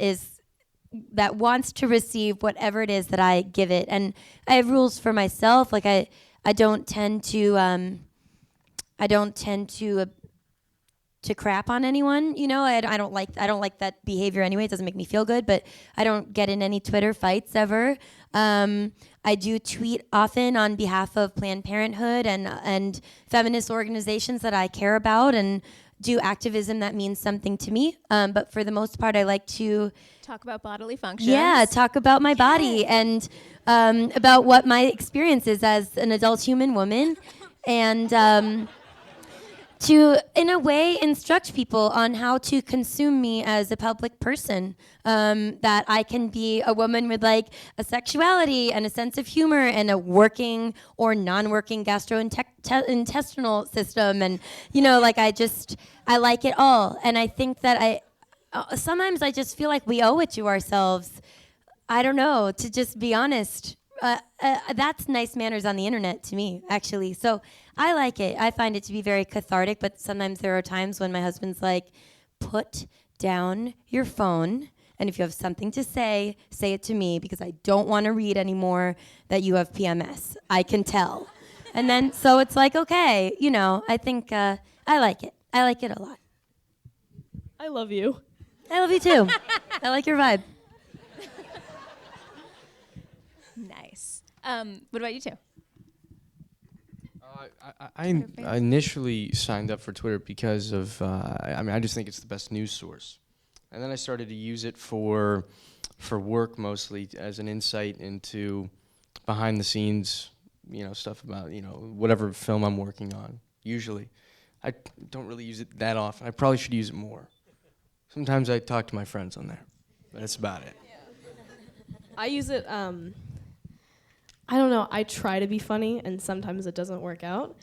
wants to receive whatever it is that I give it. And I have rules for myself. I don't tend to to crap on anyone. I don't like that behavior anyway. It doesn't make me feel good. But I don't get in any Twitter fights ever. I do tweet often on behalf of Planned Parenthood and feminist organizations that I care about, and do activism that means something to me. But for the most part, I like to talk about bodily functions. Yeah, talk about my body and about what my experience is as an adult human woman, and to, in a way, instruct people on how to consume me as a public person. That I can be a woman with a sexuality and a sense of humor and a working or non-working gastrointestinal system, and I like it all. And I think that sometimes I just feel like we owe it to ourselves. I don't know, to just be honest. That's nice manners on the internet to me, actually. So I like it. I find it to be very cathartic, but sometimes there are times when my husband's like, put down your phone, and if you have something to say it to me, because I don't want to read anymore that you have PMS. I can tell. And then, so it's okay, I think I like it. I like it a lot. I love you. I love you too. I like your vibe. Nice. What about you two? I initially signed up for Twitter because of, I just think it's the best news source. And then I started to use it for work mostly, as an insight into behind the scenes, stuff about, whatever film I'm working on, usually. I don't really use it that often. I probably should use it more. Sometimes I talk to my friends on there, but that's about it. I use it, I don't know, I try to be funny, and sometimes it doesn't work out.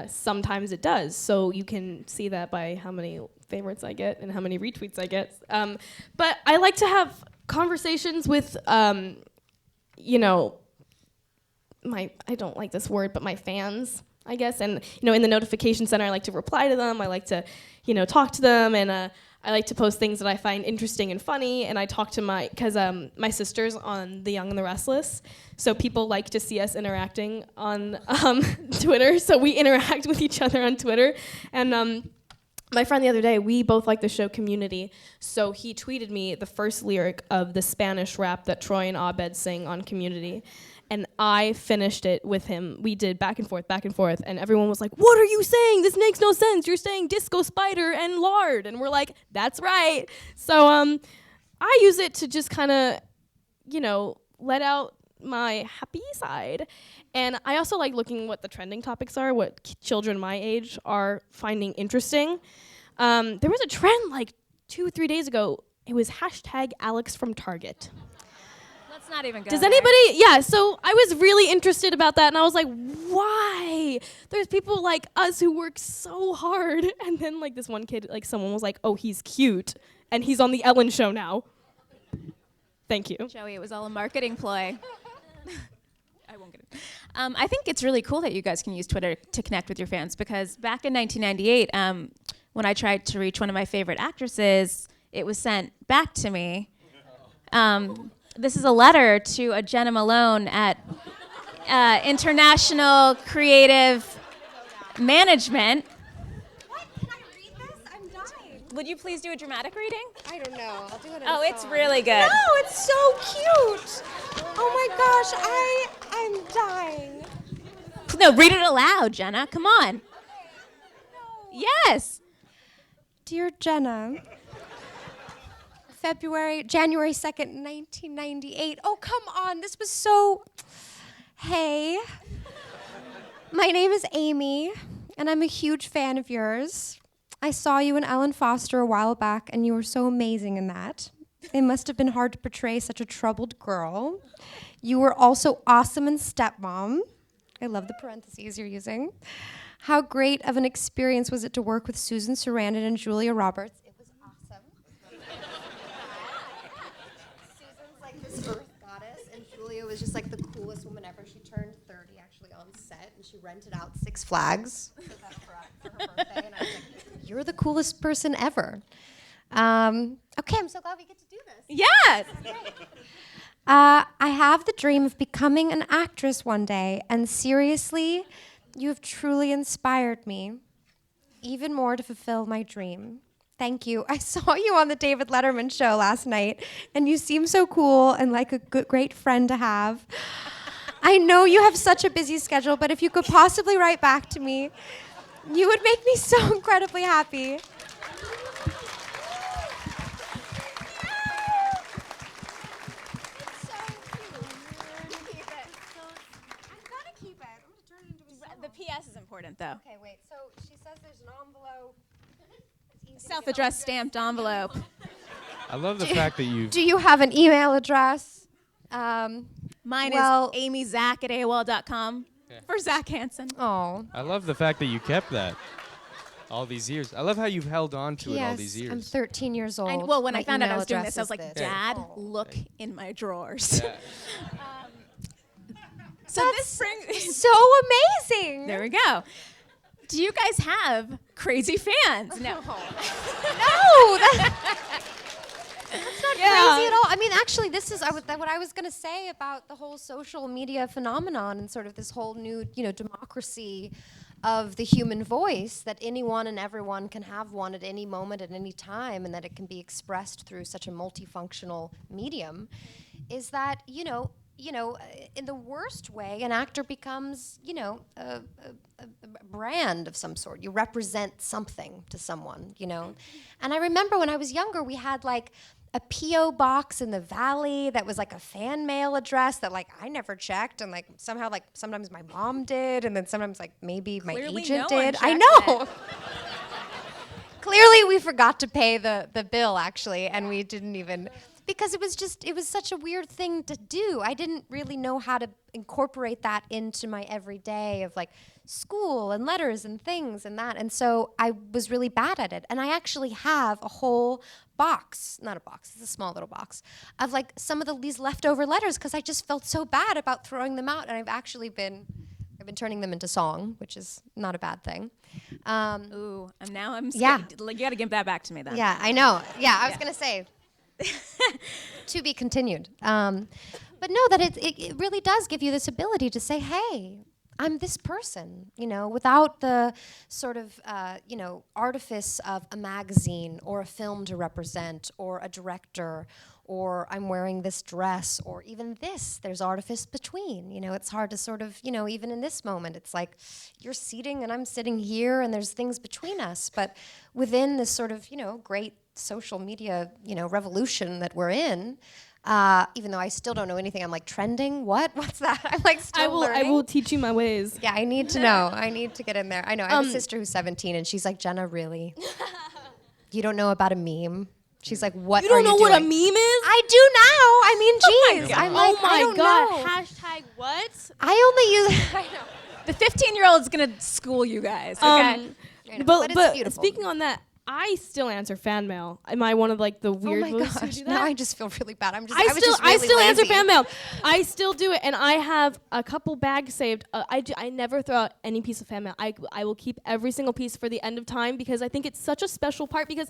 Sometimes it does, so you can see that by how many favorites I get and how many retweets I get. But I like to have conversations with, I don't like this word, but my fans, I guess. And, in the notification center, I like to reply to them. I like to, talk to them. And I like to post things that I find interesting and funny, and I talk to because my sister's on The Young and the Restless, so people like to see us interacting on Twitter, so we interact with each other on Twitter. And my friend the other day, we both like the show Community, so he tweeted me the first lyric of the Spanish rap that Troy and Abed sing on Community. And I finished it with him. We did back and forth, and everyone was like, "What are you saying? This makes no sense. You're saying disco spider and lard." And we're like, "That's right." So I use it to just kind of, let out my happy side. And I also like looking what the trending topics are, what children my age are finding interesting. There was a trend like 2-3 days ago. It was #Alex from Target. Let's not even go Does there. anybody? Yeah, so I was really interested about that, and I was like, why? There's people like us who work so hard. And then like this one kid, like someone was like, oh, he's cute, and he's on the Ellen show now. Thank you. Joey, it was all a marketing ploy. I won't get it. I think it's really cool that you guys can use Twitter to connect with your fans, because back in 1998, when I tried to reach one of my favorite actresses, it was sent back to me. This is a letter to a Jena Malone at International Creative Management. What? Can I read this? I'm dying. Would you please do a dramatic reading? I don't know. I'll do it in Oh, a it's song. really good. No, it's so cute. Oh my gosh, I'm dying. No, read it aloud, Jenna. Come on. Yes. Dear Jenna, January 2nd, 1998. Oh, come on. This was so... Hey. My name is Amy, and I'm a huge fan of yours. I saw you in Ellen Foster a while back, and you were so amazing in that. It must have been hard to portray such a troubled girl. You were also awesome in Stepmom. I love the parentheses you're using. How great of an experience was it to work with Susan Sarandon and Julia Roberts? It was awesome. Susan's like this earth goddess, and Julia was just like the coolest woman ever. She turned 30 actually on set, and she rented out Six Flags for her birthday. And I was like, you're the coolest person ever. Okay, I'm so glad we get to do this. Yes. I have the dream of becoming an actress one day, and seriously, you have truly inspired me even more to fulfill my dream. Thank you. I saw you on the David Letterman show last night, and you seem so cool and like a great friend to have. I know you have such a busy schedule, but if you could possibly write back to me, you would make me so incredibly happy. The PS is important, though. Okay, wait. So she says there's an envelope. Self-addressed stamped envelope. I love the fact that you. Do you have an email address? Mine Well- is amyzach@AOL.com for Zach Hansen. Oh. I love the fact that you kept that all these years. I love how you've held on to it all these years. I'm 13 years old. Well, when My I found out I email was doing this, address I was is like, this. Dad, Oh. look in my drawers. Yeah. So this brings... So amazing. There we go. Do you guys have crazy fans? No. No, that's not crazy at all. I mean, actually, this is what I was going to say about the whole social media phenomenon and sort of this whole new, democracy of the human voice, that anyone and everyone can have one at any moment, at any time, and that it can be expressed through such a multifunctional medium, is that, in the worst way, an actor becomes, a brand of some sort. You represent something to someone, And I remember when I was younger, we had like a P.O. box in the Valley that was like a fan mail address that like I never checked, and like somehow like sometimes my mom did, and then sometimes like maybe my Clearly agent no one did. I checked know. Clearly we forgot to pay the bill actually, and we didn't even, because it was such a weird thing to do. I didn't really know how to incorporate that into my everyday of like school and letters and things and that. And so I was really bad at it. And I actually have a whole box, not a box, it's a small little box, of like some of these leftover letters, because I just felt so bad about throwing them out. And I've been turning them into song, which is not a bad thing. Ooh, and now I'm scared. Yeah. You got to give that back to me then. Yeah, I know. Yeah, I was going to say, to be continued. But no, that it really does give you this ability to say, hey, I'm this person, without the sort of, artifice of a magazine or a film to represent or a director or I'm wearing this dress or even this, there's artifice between. It's hard to sort of, even in this moment, it's like you're seating and I'm sitting here and there's things between us. But within this sort of, great social media, revolution that we're in, even though I still don't know anything, I'm like, trending? What's that? I'm like still learning. I will teach you my ways. Yeah, I need to know. I need to get in there. I know. I have a sister who's 17, and she's like, Jenna, really? You don't know about a meme? She's like, what You don't know doing? what a meme is? I do now. I mean, geez. I'm like, oh my I don't God. know. Hashtag what? I only use. I know. The 15-year-old's going to school you guys, okay? I know, but it's beautiful. Speaking on that, I still answer fan mail. Am I one of like the weird Oh my who gosh! do that? Now I just feel really bad. I still answer fan mail. I still do it, and I have a couple bags saved. I never throw out any piece of fan mail. I will keep every single piece for the end of time because I think it's such a special part because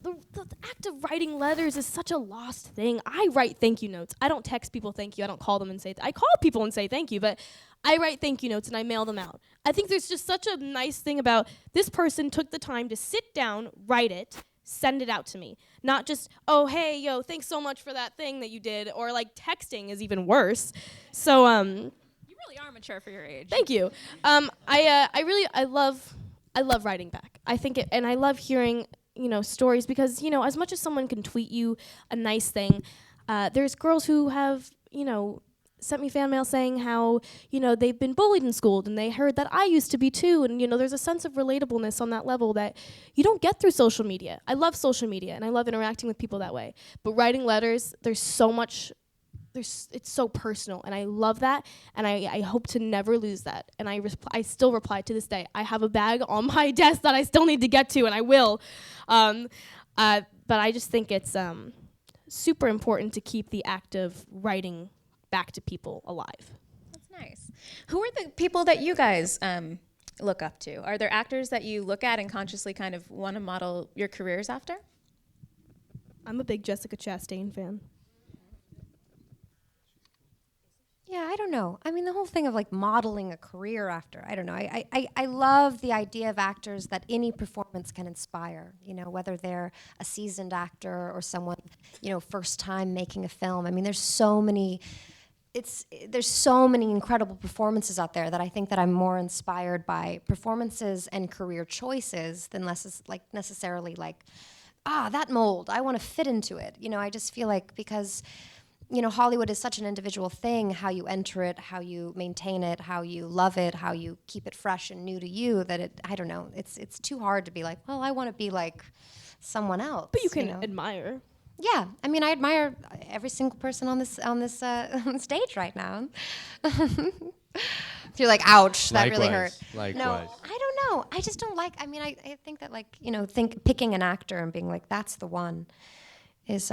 the act of writing letters is such a lost thing. I write thank you notes. I don't text people thank you. I don't call them and say I call people and say thank you, but I write thank you notes and I mail them out. I think there's just such a nice thing about this person took the time to sit down, write it, send it out to me. Not just, oh, hey, yo, thanks so much for that thing that you did. Or like texting is even worse. So, you really are mature for your age. Thank you. I love writing back. I think it, and I love hearing, stories because, as much as someone can tweet you a nice thing, there's girls who have, sent me fan mail saying how, they've been bullied in school and they heard that I used to be too. And, there's a sense of relatableness on that level that you don't get through social media. I love social media and I love interacting with people that way. But writing letters, there's so much, it's so personal and I love that. And I hope to never lose that. And I still reply to this day. I have a bag on my desk that I still need to get to and I will. But I just think it's super important to keep the act of writing back to people alive. That's nice. Who are the people that you guys look up to? Are there actors that you look at and consciously kind of want to model your careers after? I'm a big Jessica Chastain fan. Yeah, I don't know. I mean, the whole thing of like modeling a career after, I don't know. I love the idea of actors that any performance can inspire, whether they're a seasoned actor or someone, first time making a film. I mean, there's so many incredible performances out there that I think that I'm more inspired by performances and career choices than necessarily that mold, I want to fit into it. I just feel like because Hollywood is such an individual thing, how you enter it, how you maintain it, how you love it, how you keep it fresh and new to you, that I don't know, it's too hard to be like, well, I want to be like someone else. But you can admire. Yeah, I mean, I admire every single person on this stage right now. You're like, ouch, that really hurt. Likewise. No, I don't know. I just don't like. I mean, I think that picking an actor and being like, that's the one, is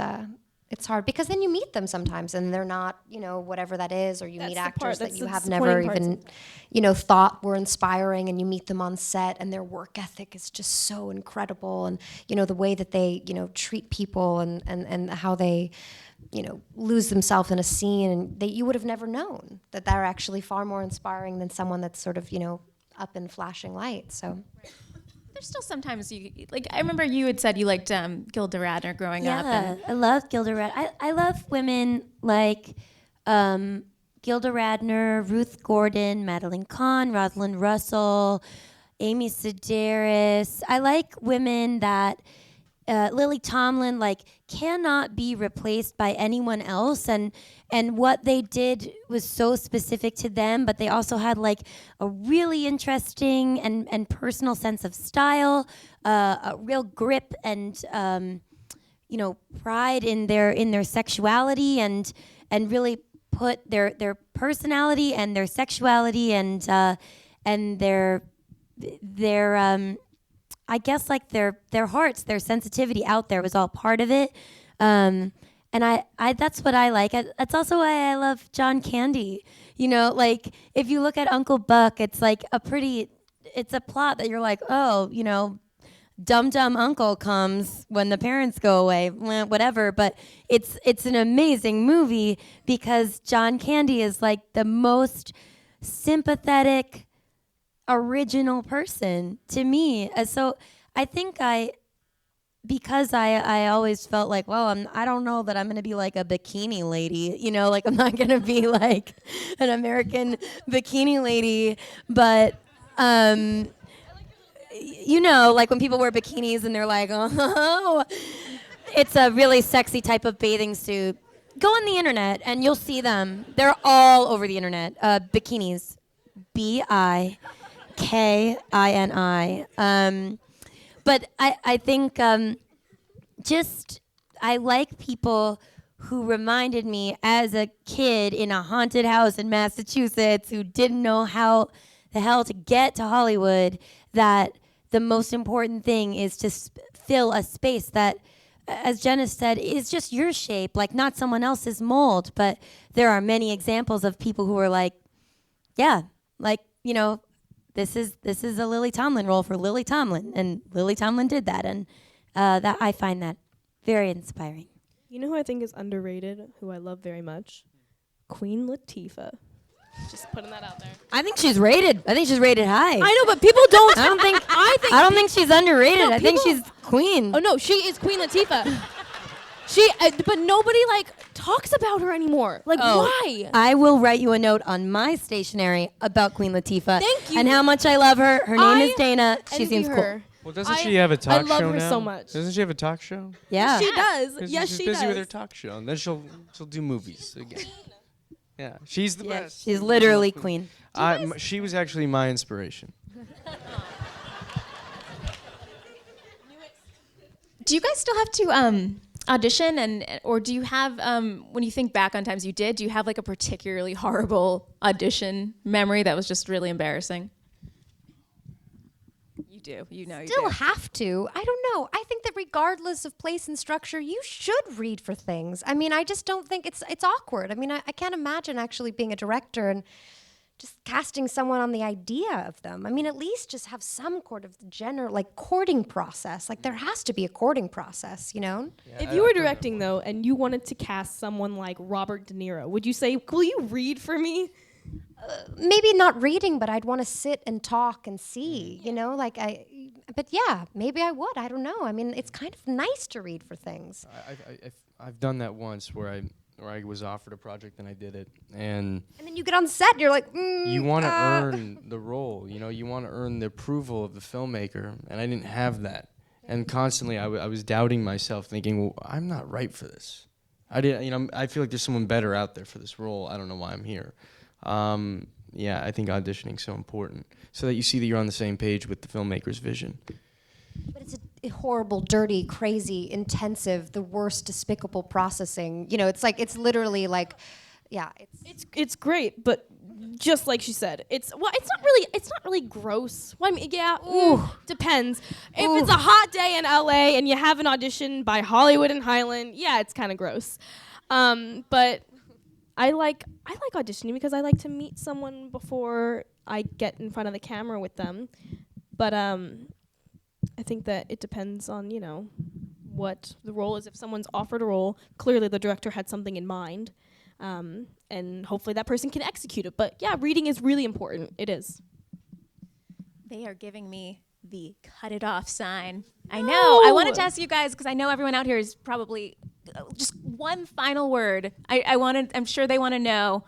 it's hard because then you meet them sometimes and they're not, whatever that is, or you meet actors that you have never even, thought were inspiring, and you meet them on set and their work ethic is just so incredible, and the way that they, treat people and how they, lose themselves in a scene, and you would have never known that they're actually far more inspiring than someone that's sort of, up in flashing lights. So. There's still sometimes I remember you had said you liked Gilda Radner growing up. Yeah, I love Gilda Radner. I love women like Gilda Radner, Ruth Gordon, Madeline Kahn, Rosalind Russell, Amy Sedaris. I like women that Lily Tomlin cannot be replaced by anyone else, and what they did was so specific to them, but they also had a really interesting and personal sense of style, a real grip and pride in their sexuality, and really put their personality and their sexuality and their I guess their hearts, their sensitivity out there was all part of it. And And I that's what I like. That's also why I love John Candy. You know, like if you look at Uncle Buck, it's like it's a plot that you're like, oh, you know, dumb uncle comes when the parents go away, whatever. But it's an amazing movie because John Candy is like the most sympathetic, original person to me. So I think because I always felt like, well, I don't know that I'm going to be like a bikini lady, you know, like I'm not going to be like an American bikini lady, but you know, like when people wear bikinis and they're like, oh, it's a really sexy type of bathing suit. Go on the internet and you'll see them. They're all over the internet. Bikinis, BIKINI. But I think I like people who reminded me as a kid in a haunted house in Massachusetts who didn't know how the hell to get to Hollywood, that the most important thing is to fill a space that, as Jenna said, is just your shape, like not someone else's mold. But there are many examples of people who are like, yeah, like, you know, this is a Lily Tomlin role for Lily Tomlin, and Lily Tomlin did that, and that I find that very inspiring. You know who I think is underrated, who I love very much? Queen Latifah. Just putting that out there. I think she's rated. I think she's rated high. I know, but people don't. I don't think she's underrated. No, I think people- she's queen. Oh no, she is Queen Latifah. But nobody like talks about her anymore. Like, why? I will write you a note on my stationery about Queen Latifah. Thank you. And how much I love her. Her name I is Dana. She envy seems her. Well, doesn't she have a talk show I love her now? so much. Doesn't she have a talk show? cool. Yeah. She does. 'Cause Yes, she's she busy does. with her talk show, and then she'll do movies again. Yeah, she's the Yeah, best. she's literally queen. She was actually my inspiration. Do you guys still have to audition, or do you have, when you think back on times you did, do you have like a particularly horrible audition memory that was just really embarrassing? You do. You know you Still do. have to. I don't know. I think that regardless of place and structure, you should read for things. I mean, I just don't think it's awkward. I mean, I can't imagine actually being a director and just casting someone on the idea of them. I mean, at least just have some sort of like courting process. Like there has to be a courting process, you know? If you were directing though, and you wanted to cast someone like Robert De Niro, would you say, "Will you read for me"? Maybe not reading, but I'd want to sit and talk and see, you know, but yeah, maybe I would. I don't know. I mean, it's kind of nice to read for things. I've done that once where I was offered a project and I did it, and then you get on set and you're like, you want to earn the role, you know, you want to earn the approval of the filmmaker, and I didn't have that, and constantly I was doubting myself, thinking, well, I'm not right for this. I feel like there's someone better out there for this role. I don't know why I'm here. Yeah, I think auditioning's so important, so that you see that you're on the same page with the filmmaker's vision. But it's a horrible, dirty, crazy, intensive, the worst, despicable processing. You know, it's literally like, yeah, It's great, but just like she said, it's not really gross. Well, I mean, yeah, depends. If it's a hot day in LA and you have an audition by Hollywood and Highland, yeah, it's kind of gross. But I like auditioning because I like to meet someone before I get in front of the camera with them. But I think that it depends on, you know, what the role is. If someone's offered a role, clearly the director had something in mind, and hopefully that person can execute it. But yeah, reading is really important. It is. They are giving me the cut it off sign. I know. I wanted to ask you guys, because I know everyone out here is probably just one final word. I'm sure they want to know,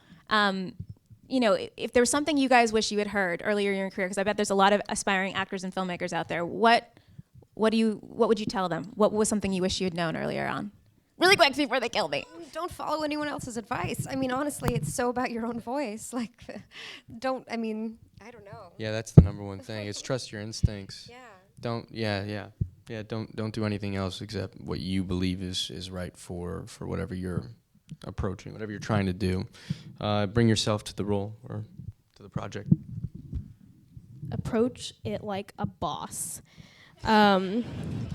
you know, if there was something you guys wish you had heard earlier in your career, because I bet there's a lot of aspiring actors and filmmakers out there. What would you tell them? What was something you wish you had known earlier on? Really quick before they kill me. don't follow anyone else's advice. I mean, honestly, it's so about your own voice. Like, I don't know. Yeah, that's the number one thing. It's trust your instincts. Yeah. Don't do anything else except what you believe is right for whatever you're approaching, whatever you're trying to do. Bring yourself to the role or to the project. Approach it like a boss.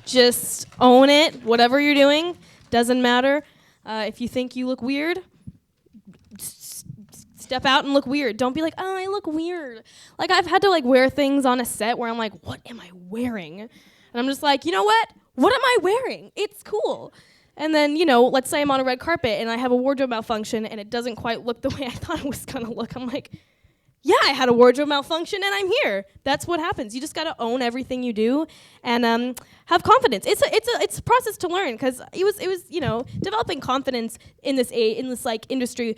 Just own it. Whatever you're doing doesn't matter. If you think you look weird, step out and look weird. Don't be like, oh, I look weird. Like, I've had to like wear things on a set where I'm like, what am I wearing? And I'm just like, you know what? What am I wearing? It's cool. And then, you know, let's say I'm on a red carpet and I have a wardrobe malfunction and it doesn't quite look the way I thought it was gonna look. I'm like, yeah, I had a wardrobe malfunction and I'm here. That's what happens. You just gotta own everything you do and have confidence. It's a process to learn, because it was you know, developing confidence in this like industry.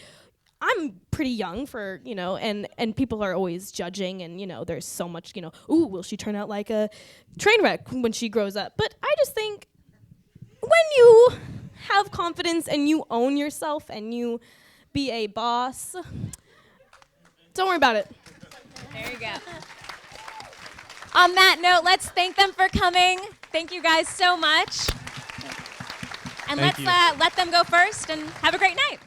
I'm pretty young for, you know, and people are always judging, and, you know, there's so much, you know, ooh, will she turn out like a train wreck when she grows up? But I just think when you have confidence and you own yourself and you be a boss, don't worry about it. There you go. On that note, let's thank them for coming. Thank you guys so much. And Thank let's let them go first and have a great night.